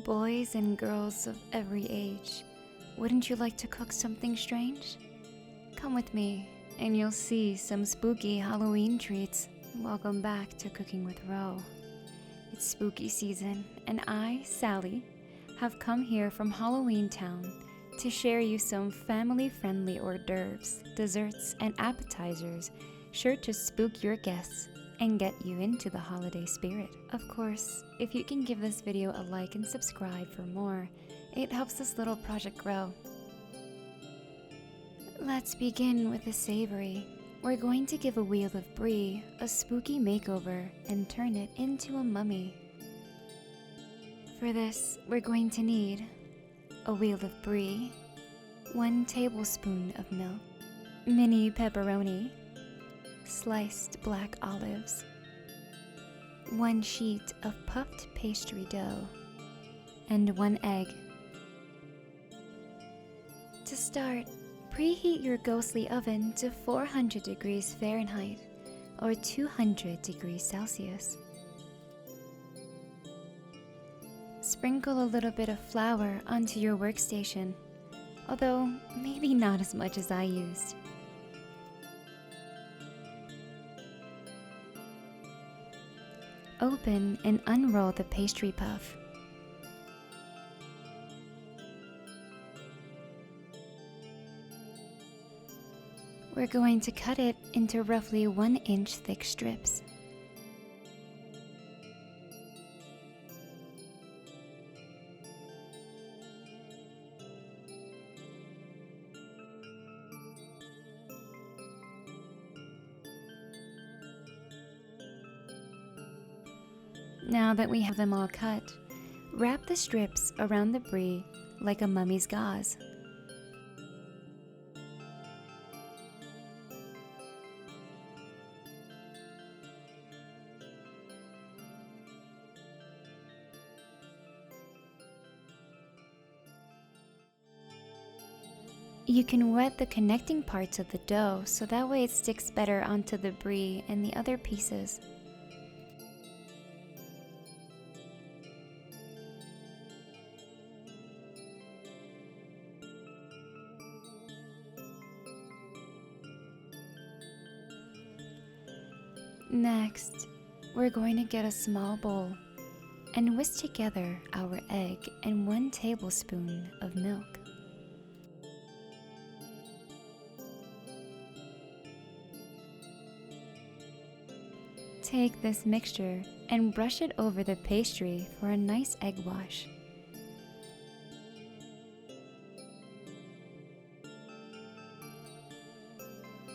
Boys and girls of every age, wouldn't you like to cook something strange? Come with me, and you'll see some spooky Halloween treats. Welcome back to Cooking with Ro. It's spooky season, and I, Sally, have come here from Halloweentown to share you some family-friendly hors d'oeuvres, desserts, and appetizers sure to spook your guests and get you into the holiday spirit. Of course, if you can give this video a like and subscribe for more, it helps this little project grow. Let's begin with the savory. We're going to give a wheel of brie a spooky makeover and turn it into a mummy. For this, we're going to need a wheel of brie, 1 tablespoon of milk, mini pepperoni, sliced black olives, 1 sheet of puffed pastry dough, and 1 egg. To start, preheat your ghostly oven to 400 degrees Fahrenheit or 200 degrees Celsius. Sprinkle a little bit of flour onto your workstation, although maybe not as much as I used. Open and unroll the pastry puff. We're going to cut it into roughly 1-inch thick strips. Now that we have them all cut, wrap the strips around the brie like a mummy's gauze. You can wet the connecting parts of the dough so that way it sticks better onto the brie and the other pieces. Next, we're going to get a small bowl and whisk together our egg and 1 tablespoon of milk. Take this mixture and brush it over the pastry for a nice egg wash.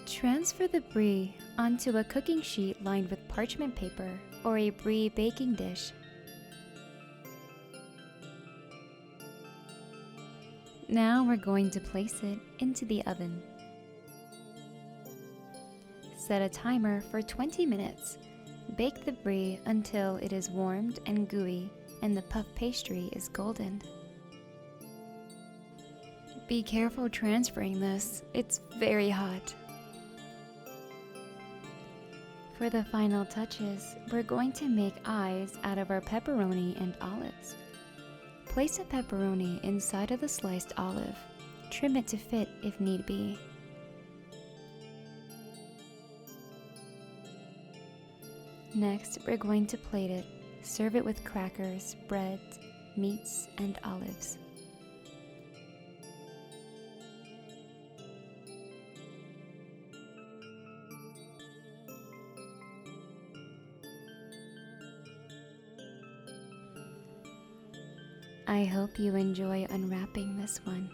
Transfer the brie onto a cooking sheet lined with parchment paper or a brie baking dish. Now we're going to place it into the oven. Set a timer for 20 minutes. Bake the brie until it is warmed and gooey and the puff pastry is golden. Be careful transferring this, it's very hot. For the final touches, we're going to make eyes out of our pepperoni and olives. Place a pepperoni inside of the sliced olive. Trim it to fit if need be. Next, we're going to plate it. Serve it with crackers, bread, meats, and olives. I hope you enjoy unwrapping this one.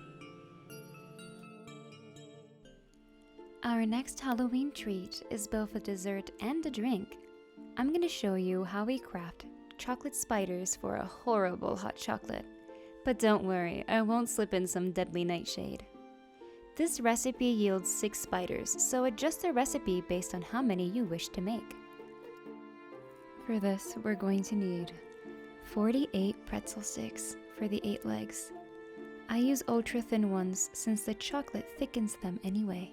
Our next Halloween treat is both a dessert and a drink. I'm going to show you how we craft chocolate spiders for a horrible hot chocolate. But don't worry, I won't slip in some deadly nightshade. This recipe yields 6 spiders, so adjust the recipe based on how many you wish to make. For this, we're going to need 48 pretzel sticks for the 8 legs. I use ultra thin ones since the chocolate thickens them anyway.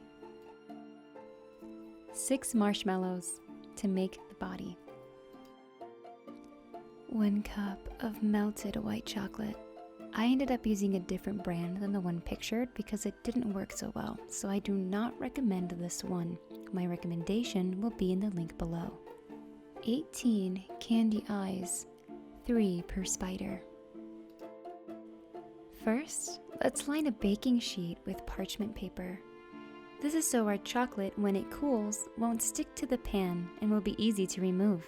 6 marshmallows to make the body. 1 cup of melted white chocolate. I ended up using a different brand than the one pictured because it didn't work so well, so I do not recommend this one. My recommendation will be in the link below. 18 candy eyes, 3 per spider. First, let's line a baking sheet with parchment paper. This is so our chocolate, when it cools, won't stick to the pan and will be easy to remove.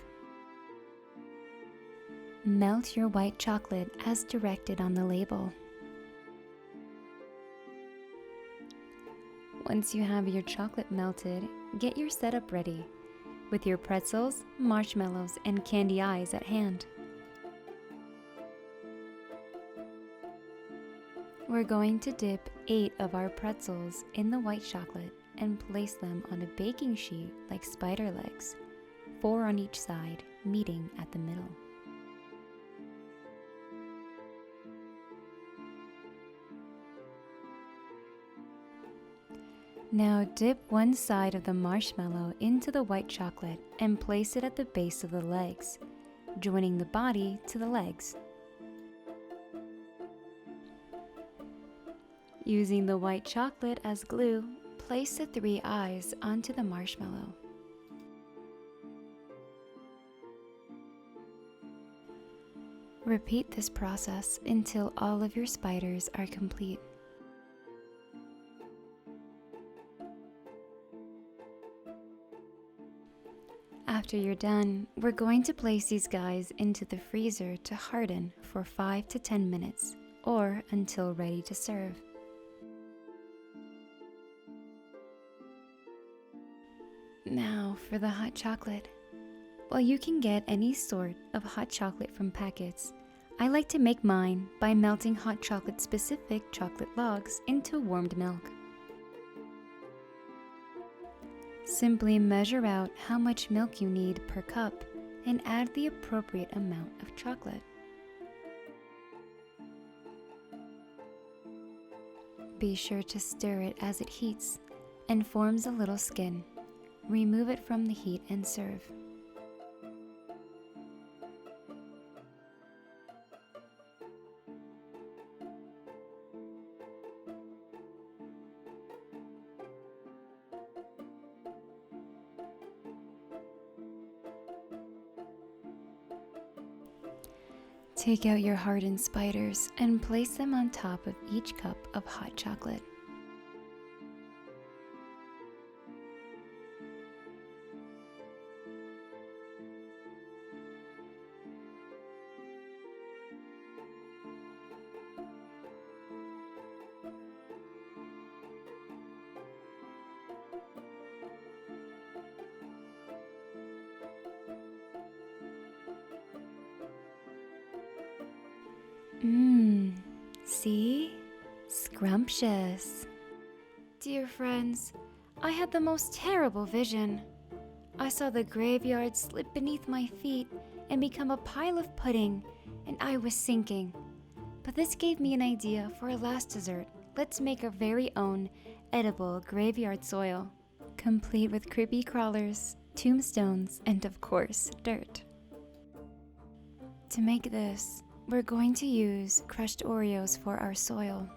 Melt your white chocolate as directed on the label. Once you have your chocolate melted, get your setup ready with your pretzels, marshmallows, and candy eyes at hand. We're going to dip 8 of our pretzels in the white chocolate and place them on a baking sheet like spider legs, 4 on each side, meeting at the middle. Now dip one side of the marshmallow into the white chocolate and place it at the base of the legs, joining the body to the legs. Using the white chocolate as glue, place the 3 eyes onto the marshmallow. Repeat this process until all of your spiders are complete. After you're done, we're going to place these guys into the freezer to harden for 5 to 10 minutes, or until ready to serve. Now for the hot chocolate. While you can get any sort of hot chocolate from packets, I like to make mine by melting hot chocolate specific chocolate logs into warmed milk. Simply measure out how much milk you need per cup and add the appropriate amount of chocolate. Be sure to stir it as it heats and forms a little skin. Remove it from the heat and serve. Take out your hardened spiders and place them on top of each cup of hot chocolate. See? Scrumptious. Dear friends, I had the most terrible vision. I saw the graveyard slip beneath my feet and become a pile of pudding, and I was sinking. But this gave me an idea for a last dessert. Let's make our very own edible graveyard soil, complete with creepy crawlers, tombstones, and of course, dirt. To make this, we're going to use crushed Oreos for our soil,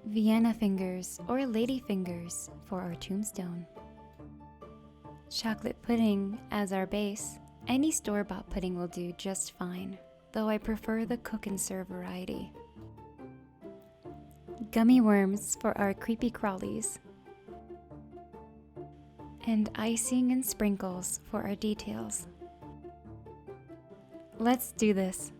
Vienna fingers or lady fingers for our tombstone, chocolate pudding as our base. Any store-bought pudding will do just fine, though I prefer the cook and serve variety, gummy worms for our creepy crawlies, and icing and sprinkles for our details. Let's do this.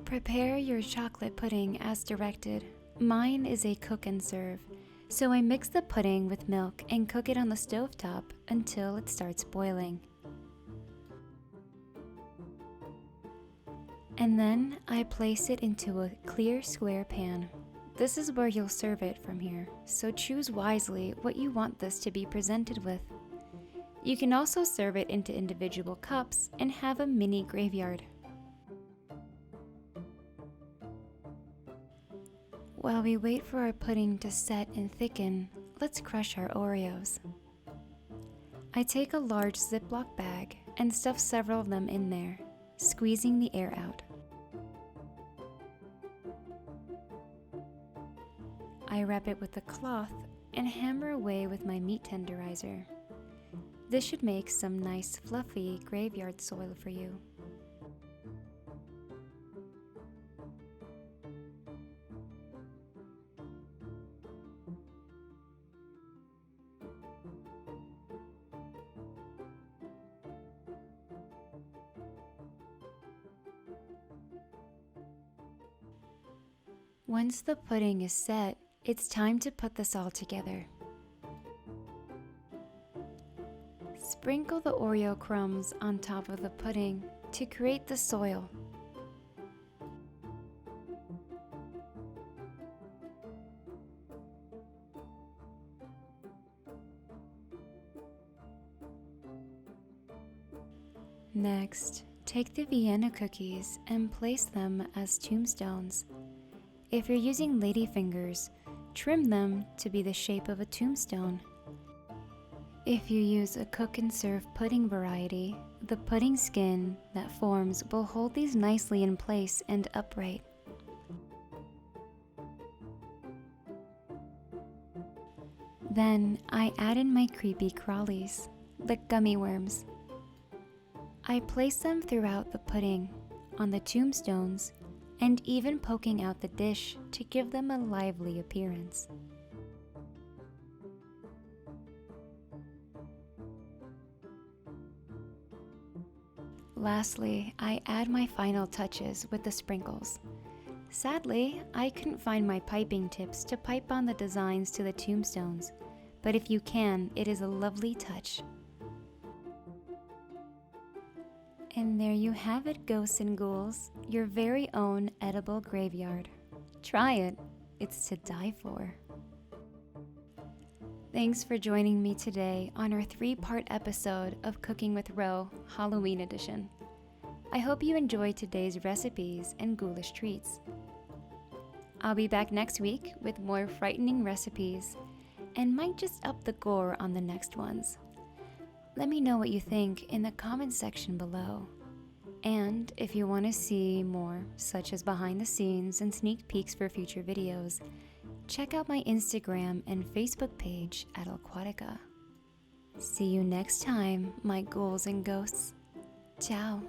Prepare your chocolate pudding as directed. Mine is a cook and serve, so I mix the pudding with milk and cook it on the stovetop until it starts boiling. And then I place it into a clear square pan. This is where you'll serve it from here, so choose wisely what you want this to be presented with. You can also serve it into individual cups and have a mini graveyard. While we wait for our pudding to set and thicken, let's crush our Oreos. I take a large Ziploc bag, and stuff several of them in there, squeezing the air out. I wrap it with a cloth and hammer away with my meat tenderizer. This should make some nice fluffy graveyard soil for you. Once the pudding is set, it's time to put this all together. Sprinkle the Oreo crumbs on top of the pudding to create the soil. Next, take the Vienna cookies and place them as tombstones. If you're using ladyfingers, trim them to be the shape of a tombstone. If you use a cook and serve pudding variety, the pudding skin that forms will hold these nicely in place and upright. Then I add in my creepy crawlies, the gummy worms. I place them throughout the pudding, on the tombstones, and even poking out the dish to give them a lively appearance. Lastly, I add my final touches with the sprinkles. Sadly, I couldn't find my piping tips to pipe on the designs to the tombstones, but if you can, it is a lovely touch. And there you have it, ghosts and ghouls, your very own edible graveyard. Try it, it's to die for. Thanks for joining me today on our 3-part episode of Cooking with Ro, Halloween edition. I hope you enjoyed today's recipes and ghoulish treats. I'll be back next week with more frightening recipes and might just up the gore on the next ones. Let me know what you think in the comments section below. And if you want to see more, such as behind the scenes and sneak peeks for future videos, check out my Instagram and Facebook page at Alquatica. See you next time, my ghouls and ghosts. Ciao.